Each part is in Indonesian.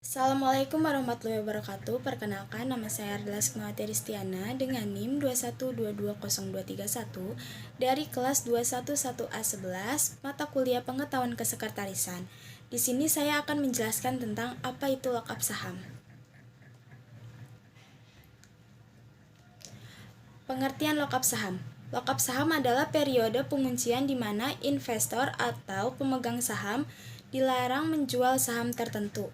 Assalamualaikum warahmatullahi wabarakatuh. Perkenalkan, nama saya adalah Sukmawati Ristiana dengan NIM 212202331 dari kelas 211A11 mata kuliah Pengetahuan Kesekretarisan. Di sini saya akan menjelaskan tentang apa itu lockup saham. Pengertian lockup saham. Lockup saham adalah periode penguncian di mana investor atau pemegang saham dilarang menjual saham tertentu.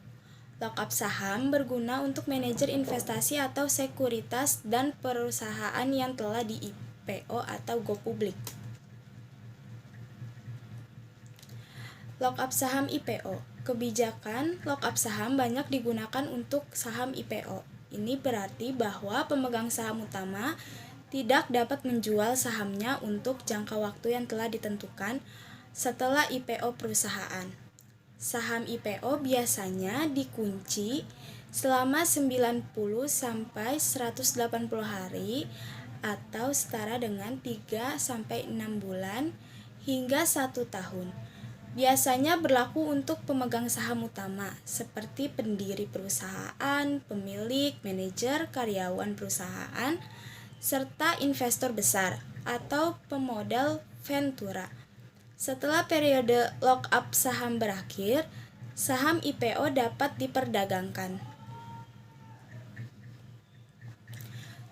Lockup saham berguna untuk manajer investasi atau sekuritas dan perusahaan yang telah di IPO atau go publik. Lockup saham IPO. Kebijakan lockup saham banyak digunakan untuk saham IPO. Ini berarti bahwa pemegang saham utama tidak dapat menjual sahamnya untuk jangka waktu yang telah ditentukan setelah IPO perusahaan. Saham IPO biasanya dikunci selama 90 sampai 180 hari atau setara dengan 3 sampai 6 bulan hingga 1 tahun. Biasanya berlaku untuk pemegang saham utama seperti pendiri perusahaan, pemilik, manajer, karyawan perusahaan, serta investor besar atau pemodal ventura. Setelah periode lockup saham berakhir, saham IPO dapat diperdagangkan.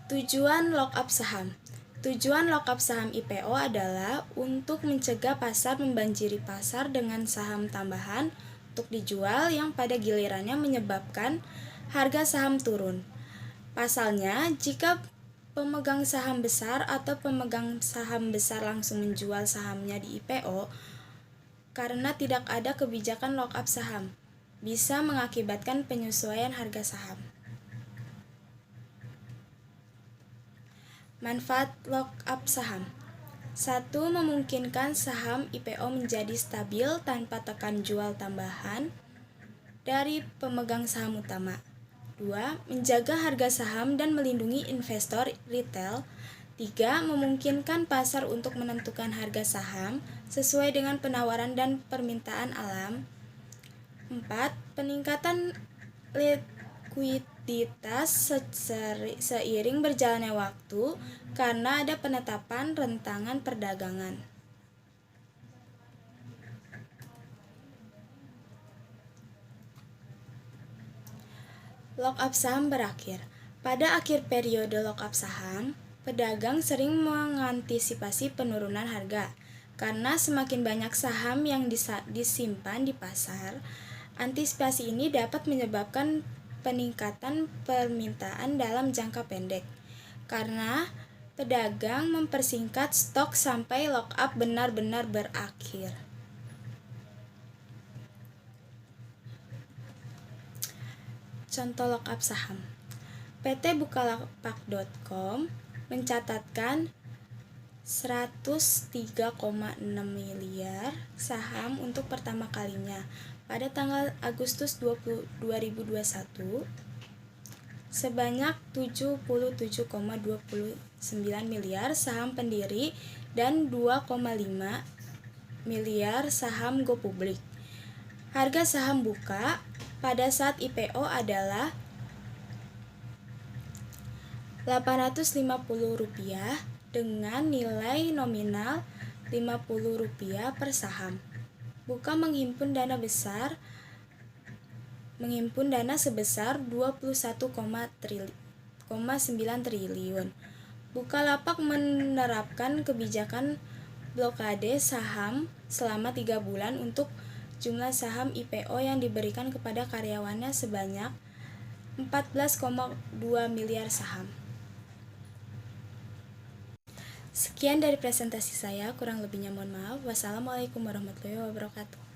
Tujuan lockup saham. Tujuan lockup saham IPO adalah untuk mencegah pasar membanjiri pasar dengan saham tambahan untuk dijual yang pada gilirannya menyebabkan harga saham turun. Pasalnya, jika pemegang saham besar atau pemegang saham besar langsung menjual sahamnya di IPO karena tidak ada kebijakan lockup saham, bisa mengakibatkan penyesuaian harga saham. Manfaat lockup saham. 1. Memungkinkan saham IPO menjadi stabil tanpa tekan jual tambahan dari pemegang saham utama. 2. Menjaga harga saham dan melindungi investor retail. 3. Memungkinkan pasar untuk menentukan harga saham sesuai dengan penawaran dan permintaan alam. 4. Peningkatan likuiditas seiring berjalannya waktu karena ada penetapan rentangan perdagangan. Lockup saham berakhir. Pada akhir periode lockup saham, pedagang sering mengantisipasi penurunan harga. Karena semakin banyak saham yang disimpan di pasar, antisipasi ini dapat menyebabkan peningkatan permintaan dalam jangka pendek. Karena pedagang mempersingkat stok sampai lockup benar-benar berakhir. Contoh lockup saham. PT Bukalapak.com mencatatkan 103,6 miliar saham untuk pertama kalinya pada tanggal Agustus 2021 sebanyak 77,29 miliar saham pendiri dan 2,5 miliar saham go publik. Harga saham buka pada saat IPO adalah Rp850 dengan nilai nominal Rp50 per saham. Buka menghimpun dana sebesar 21,9 triliun. Bukalapak menerapkan kebijakan blokade saham selama 3 bulan untuk jumlah saham IPO yang diberikan kepada karyawannya sebanyak 14,2 miliar saham. Sekian dari presentasi saya, kurang lebihnya mohon maaf. Wassalamualaikum warahmatullahi wabarakatuh.